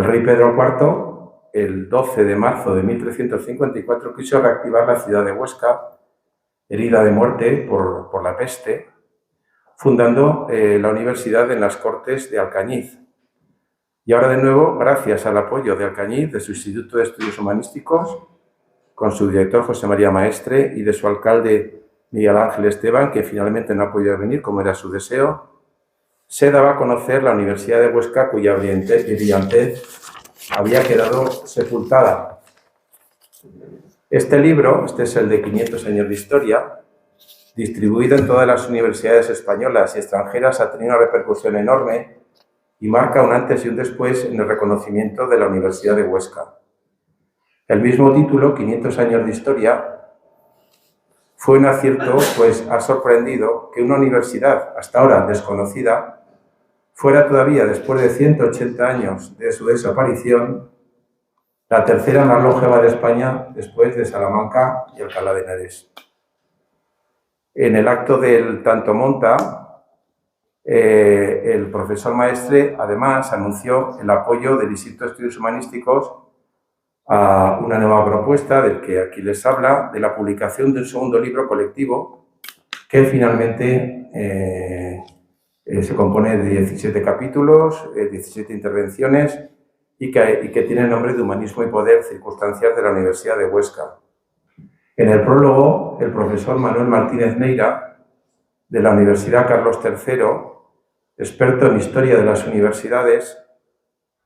El rey Pedro IV, el 12 de marzo de 1354, quiso reactivar la ciudad de Huesca, herida de muerte por la peste, fundando la universidad en las Cortes de Alcañiz. Y ahora de nuevo, gracias al apoyo de Alcañiz, de su Instituto de Estudios Humanísticos, con su director José María Maestre y de su alcalde Miguel Ángel Esteban, que finalmente no ha podido venir, como era su deseo, se daba a conocer la Universidad de Huesca, cuya brillantez había quedado sepultada. Este libro, este es el de 500 años de historia, distribuido en todas las universidades españolas y extranjeras, ha tenido una repercusión enorme y marca un antes y un después en el reconocimiento de la Universidad de Huesca. El mismo título, 500 años de historia, fue un acierto, pues ha sorprendido que una universidad hasta ahora desconocida fuera todavía, después de 180 años de su desaparición, la tercera más longeva de España después de Salamanca y Alcalá de Henares. En el acto del Tanto Monta, el profesor Maestre además anunció el apoyo del Instituto de Estudios Humanísticos a una nueva propuesta del que aquí les habla, de la publicación de un segundo libro colectivo que finalmente se compone de 17 capítulos, 17 intervenciones y que tiene el nombre de Humanismo y Poder, circunstancias de la Universidad de Huesca. En el prólogo, el profesor Manuel Martínez Neira, de la Universidad Carlos III, experto en historia de las universidades,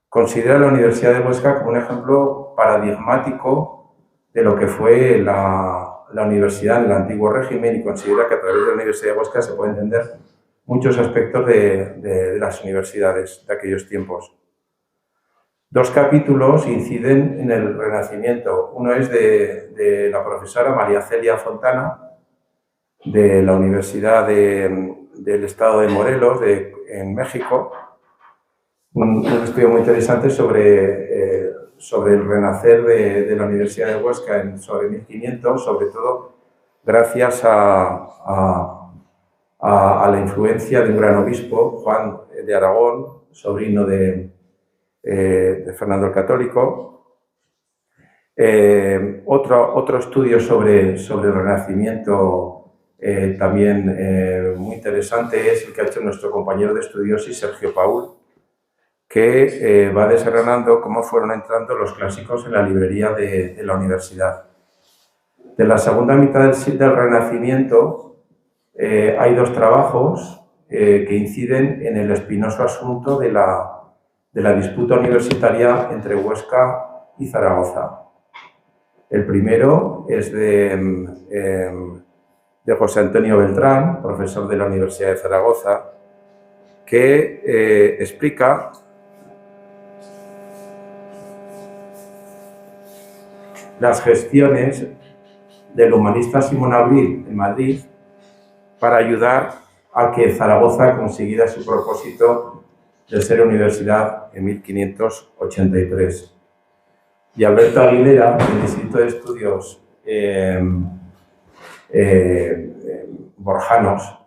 considera la Universidad de Huesca como un ejemplo paradigmático de lo que fue la universidad en el antiguo régimen y considera que a través de la Universidad de Huesca se puede entender muchos aspectos de las universidades de aquellos tiempos. Dos capítulos inciden en el Renacimiento. Uno es de la profesora María Celia Fontana, de la Universidad del Estado de Morelos, en México. Un estudio muy interesante sobre el renacer de la Universidad de Huesca sobre 1500, sobre todo gracias a la influencia de un gran obispo, Juan de Aragón, sobrino de Fernando el Católico. Otro estudio sobre el Renacimiento también muy interesante es el que ha hecho nuestro compañero de estudios y Sergio Paul, que va desgranando cómo fueron entrando los clásicos en la librería de la universidad. De la segunda mitad del Renacimiento hay dos trabajos que inciden en el espinoso asunto de la disputa universitaria entre Huesca y Zaragoza. El primero es de José Antonio Beltrán, profesor de la Universidad de Zaragoza, que explica las gestiones del humanista Simón Abril en Madrid para ayudar a que Zaragoza consiguiera su propósito de ser universidad en 1583. Y Alberto Aguilera, del Instituto de Estudios Borjanos,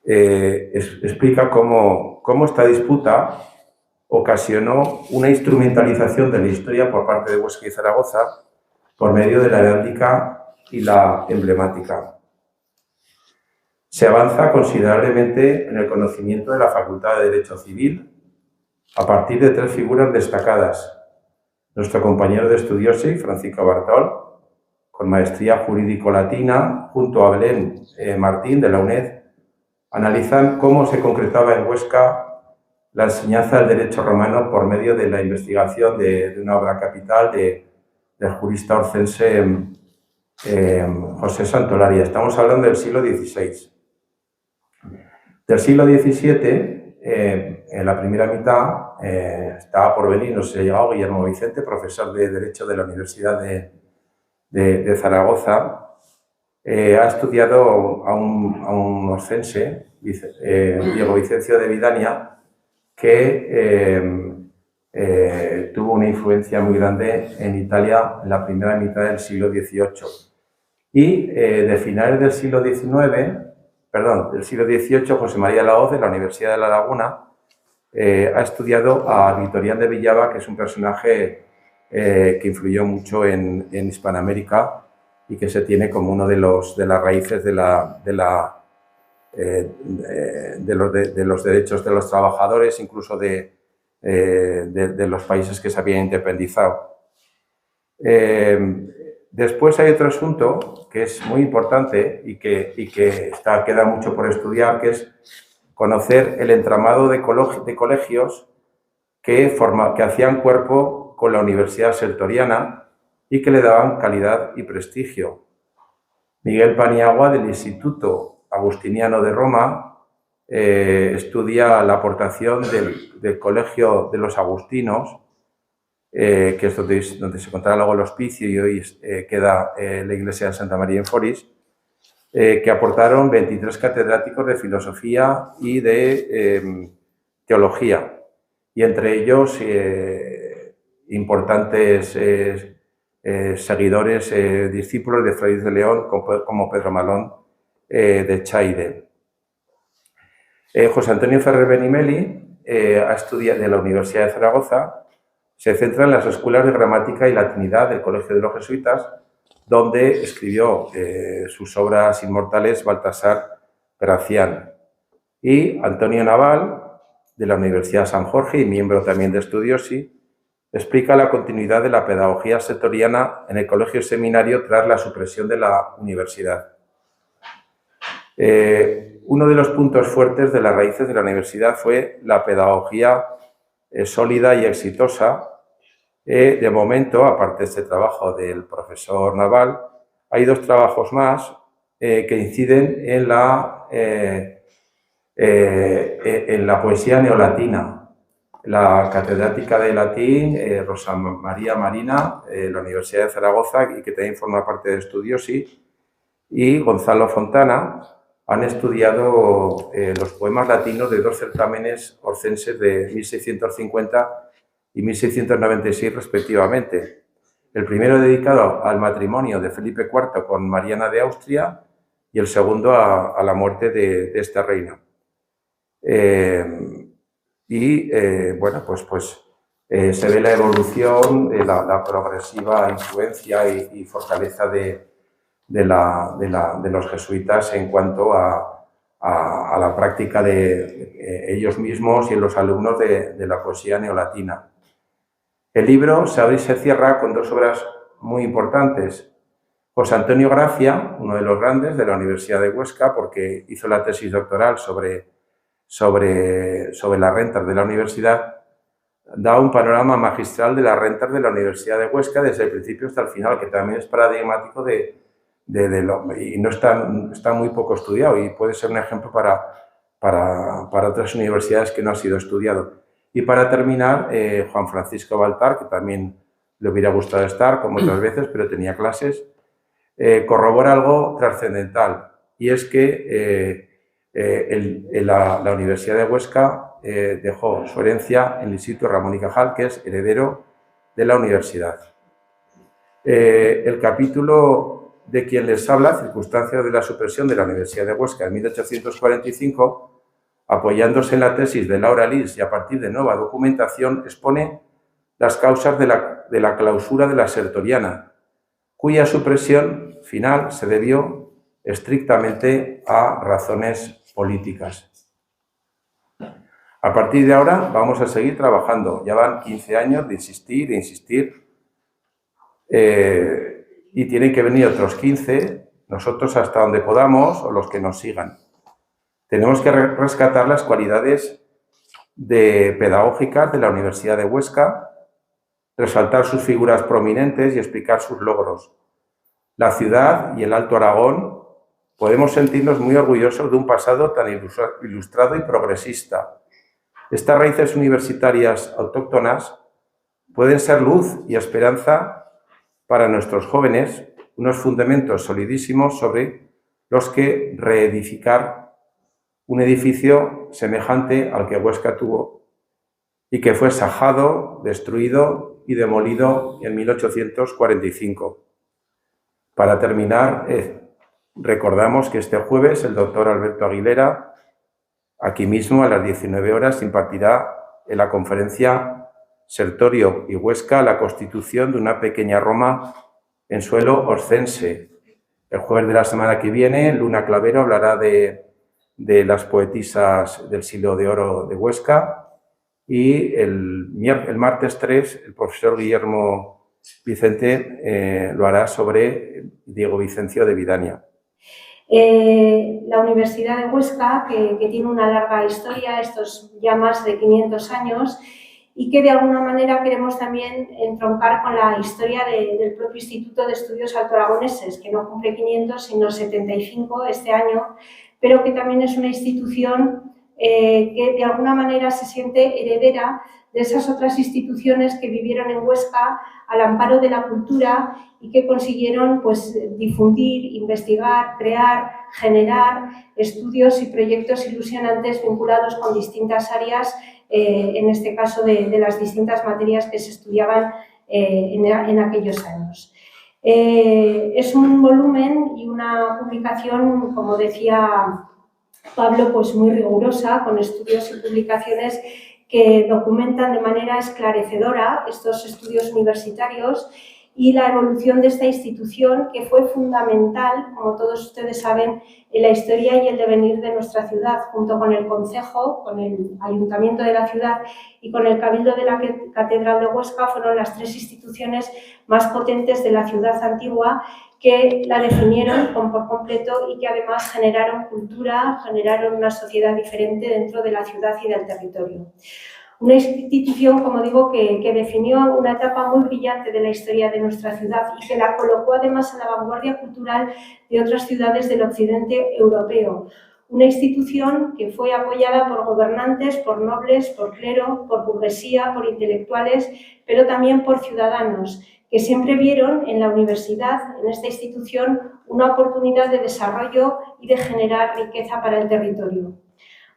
explica cómo esta disputa ocasionó una instrumentalización de la historia por parte de Huesca y Zaragoza por medio de la heráldica y la emblemática. Se avanza considerablemente en el conocimiento de la Facultad de Derecho Civil a partir de tres figuras destacadas. Nuestro compañero de estudiosi, Francisco Bartol, con maestría jurídico-latina, junto a Belén Martín, de la UNED, analizan cómo se concretaba en Huesca la enseñanza del derecho romano por medio de la investigación de una obra capital del jurista orcense José Santolaria. Estamos hablando del siglo XVI. Del siglo XVII, en la primera mitad, estaba por venir, nos ha llegado Guillermo Vicente, profesor de Derecho de la Universidad de Zaragoza. Ha estudiado a un orcense, Diego Vicencio de Vidania, que tuvo una influencia muy grande en Italia en la primera mitad del siglo XVIII. Y de finales del siglo XIX, del siglo XVIII, José María Lahoz, de la Universidad de La Laguna, ha estudiado a Vitorián de Villaba, que es un personaje que influyó mucho en Hispanoamérica y que se tiene como uno de las raíces de los derechos de los trabajadores, incluso de los países que se habían independizado. Después hay otro asunto que es muy importante y que queda mucho por estudiar, que es conocer el entramado de colegios que hacían cuerpo con la Universidad Sertoriana y que le daban calidad y prestigio. Miguel Paniagua, del Instituto Agustiniano de Roma, estudia la aportación del Colegio de los Agustinos, que es donde se encontraba luego el hospicio y hoy queda la iglesia de Santa María en Foris, que aportaron 23 catedráticos de filosofía y de teología, y entre ellos importantes seguidores, discípulos de Fray de León, como Pedro Malón de Chaide. José Antonio Ferrer Benimeli ha estudiado en la Universidad de Zaragoza, se centra en las escuelas de gramática y latinidad del Colegio de los Jesuitas, donde escribió sus obras inmortales Baltasar Gracián. Y Antonio Naval, de la Universidad San Jorge y miembro también de Studiosi, explica la continuidad de la pedagogía sertoriana en el colegio seminario tras la supresión de la universidad. Uno de los puntos fuertes de las raíces de la universidad fue la pedagogía sólida y exitosa. De momento, aparte de este trabajo del profesor Naval, hay dos trabajos más que inciden en la poesía neolatina. La catedrática de latín, Rosa María Marina, la Universidad de Zaragoza, y que también forma parte de Studiosi, y Gonzalo Fontana, han estudiado los poemas latinos de dos certámenes orcenses de 1650 y 1696 respectivamente. El primero dedicado al matrimonio de Felipe IV con Mariana de Austria y el segundo a la muerte de esta reina. Bueno, pues se ve la evolución, la progresiva influencia y fortaleza de los jesuitas en cuanto a la práctica de ellos mismos y los alumnos de la poesía neolatina. El libro se abre y se cierra con dos obras muy importantes. José Antonio Gracia, uno de los grandes de la Universidad de Huesca, porque hizo la tesis doctoral sobre las rentas de la universidad, da un panorama magistral de las rentas de la Universidad de Huesca desde el principio hasta el final, que también es paradigmático y no está muy poco estudiado y puede ser un ejemplo para otras universidades que no ha sido estudiado. Y para terminar, Juan Francisco Baltar, que también le hubiera gustado estar, como otras veces, pero tenía clases, corrobora algo trascendental, y es que la Universidad de Huesca dejó su herencia en el Instituto Ramón y Cajal, que es heredero de la universidad. El capítulo de quien les habla, Circunstancias de la supresión de la Universidad de Huesca en 1845, apoyándose en la tesis de Laura Lis y a partir de nueva documentación, expone las causas de la clausura de la Sertoriana, cuya supresión final se debió estrictamente a razones políticas. A partir de ahora vamos a seguir trabajando. Ya van 15 años de insistir e insistir y tienen que venir otros 15, nosotros hasta donde podamos o los que nos sigan. Tenemos que rescatar las cualidades pedagógicas de la Universidad de Huesca, resaltar sus figuras prominentes y explicar sus logros. La ciudad y el Alto Aragón podemos sentirnos muy orgullosos de un pasado tan ilustrado y progresista. Estas raíces universitarias autóctonas pueden ser luz y esperanza para nuestros jóvenes, unos fundamentos solidísimos sobre los que reedificar un edificio semejante al que Huesca tuvo y que fue sajado, destruido y demolido en 1845. Para terminar, recordamos que este jueves el doctor Alberto Aguilera, aquí mismo a las 19 horas, impartirá en la conferencia Sertorio y Huesca la constitución de una pequeña Roma en suelo oscense. El jueves de la semana que viene, Luna Clavero hablará de las poetisas del siglo de oro de Huesca y el martes 3 el profesor Guillermo Vicente lo hará sobre Diego Vicencio de Vidania. La Universidad de Huesca, que tiene una larga historia, estos ya más de 500 años, y que de alguna manera queremos también entroncar con la historia del propio Instituto de Estudios Altoaragoneses, que no cumple 500 sino 75 este año, pero que también es una institución que de alguna manera se siente heredera de esas otras instituciones que vivieron en Huesca al amparo de la cultura y que consiguieron pues, difundir, investigar, crear, generar estudios y proyectos ilusionantes vinculados con distintas áreas, en este caso de las distintas materias que se estudiaban en aquellos años. Es un volumen y una publicación, como decía Pablo, pues muy rigurosa, con estudios y publicaciones que documentan de manera esclarecedora estos estudios universitarios y la evolución de esta institución, que fue fundamental, como todos ustedes saben, en la historia y el devenir de nuestra ciudad, junto con el Concejo, con el Ayuntamiento de la ciudad y con el Cabildo de la Catedral de Huesca, fueron las tres instituciones más potentes de la ciudad antigua que la definieron por completo y que además generaron cultura, generaron una sociedad diferente dentro de la ciudad y del territorio. Una institución, como digo, que definió una etapa muy brillante de la historia de nuestra ciudad y que la colocó además en la vanguardia cultural de otras ciudades del occidente europeo. Una institución que fue apoyada por gobernantes, por nobles, por clero, por burguesía, por intelectuales, pero también por ciudadanos, que siempre vieron en la universidad, en esta institución, una oportunidad de desarrollo y de generar riqueza para el territorio.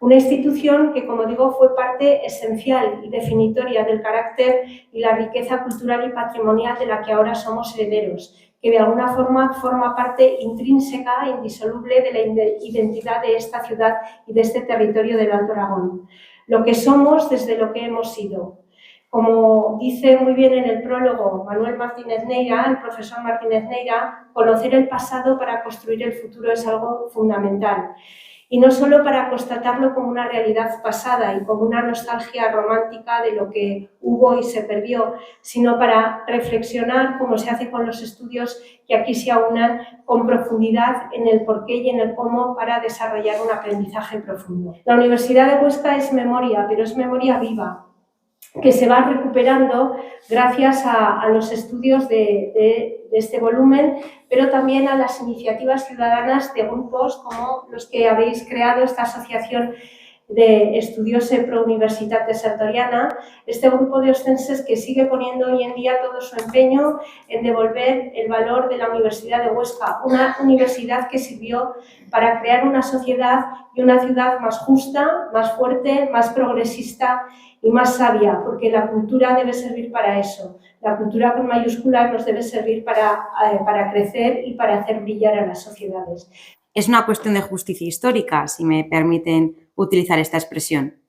Una institución que, como digo, fue parte esencial y definitoria del carácter y la riqueza cultural y patrimonial de la que ahora somos herederos, que de alguna forma forma parte intrínseca e indisoluble de la identidad de esta ciudad y de este territorio del Alto Aragón. Lo que somos desde lo que hemos sido. Como dice muy bien en el prólogo Manuel Martínez Neira, el profesor Martínez Neira, conocer el pasado para construir el futuro es algo fundamental. Y no solo para constatarlo como una realidad pasada y como una nostalgia romántica de lo que hubo y se perdió, sino para reflexionar, como se hace con los estudios que aquí se aunan, con profundidad en el porqué y en el cómo para desarrollar un aprendizaje profundo. La Universidad de Huesca es memoria, pero es memoria viva, que se va recuperando gracias a los estudios de este volumen, pero también a las iniciativas ciudadanas de grupos como los que habéis creado, esta asociación de Estudiose Pro Universitate Sertoriana, este grupo de oscenses que sigue poniendo hoy en día todo su empeño en devolver el valor de la Universidad de Huesca, una universidad que sirvió para crear una sociedad y una ciudad más justa, más fuerte, más progresista y más sabia, porque la cultura debe servir para eso. La cultura con mayúsculas nos debe servir para crecer y para hacer brillar a las sociedades. Es una cuestión de justicia histórica, si me permiten utilizar esta expresión.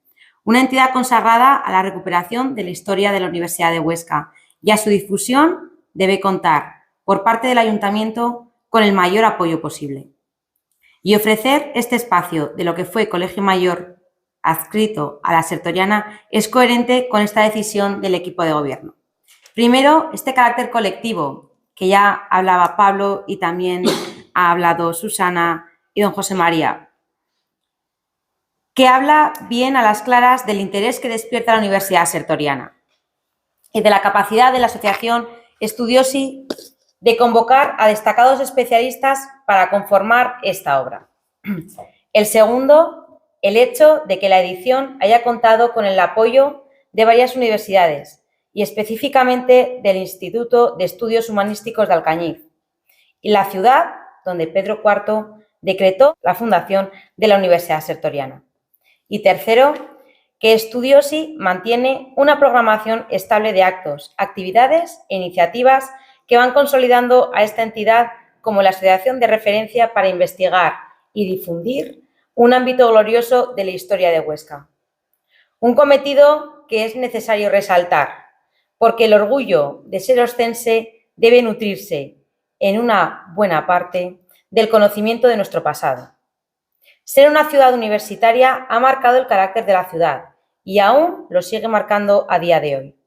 Una entidad consagrada a la recuperación de la historia de la Universidad de Huesca y a su difusión debe contar, por parte del Ayuntamiento, con el mayor apoyo posible. Y ofrecer este espacio de lo que fue Colegio Mayor adscrito a la Sertoriana es coherente con esta decisión del equipo de gobierno. Primero, este carácter colectivo, que ya hablaba Pablo y también ha hablado Susana y don José María, que habla bien a las claras del interés que despierta la Universidad Sertoriana y de la capacidad de la Asociación Estudiosi de convocar a destacados especialistas para conformar esta obra. El segundo, el hecho de que la edición haya contado con el apoyo de varias universidades y específicamente del Instituto de Estudios Humanísticos de Alcañiz y la ciudad donde Pedro IV decretó la fundación de la Universidad Sertoriana. Y tercero, que Estudiosi mantiene una programación estable de actos, actividades e iniciativas que van consolidando a esta entidad como la asociación de referencia para investigar y difundir un ámbito glorioso de la historia de Huesca. Un cometido que es necesario resaltar, porque el orgullo de ser oscense debe nutrirse, en una buena parte, del conocimiento de nuestro pasado. Ser una ciudad universitaria ha marcado el carácter de la ciudad y aún lo sigue marcando a día de hoy.